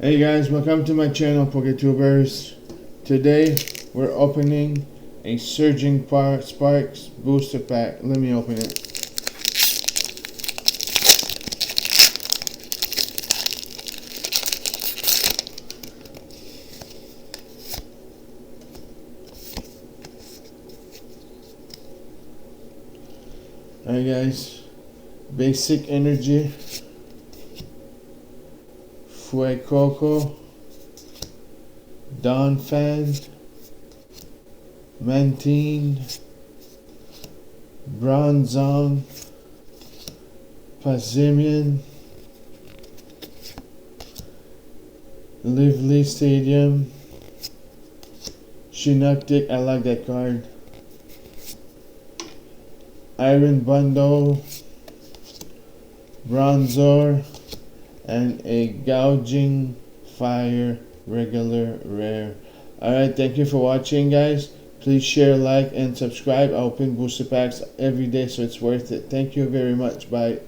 Hey guys, welcome to my channel, PokeTubers. Today we're opening a Surging Sparks booster pack. Let me open it. Alright guys, basic energy, Fuecoco, Dawn Fan, Mantine, Bronzong, Pazimian, Lively Stadium, Shinuptic, I like that card, Iron Bundle, Bronzor, and a Gouging Fire regular rare. Alright, thank you for watching guys. Please share, like, and subscribe. I open booster packs every day, so it's worth it. Thank you very much. Bye.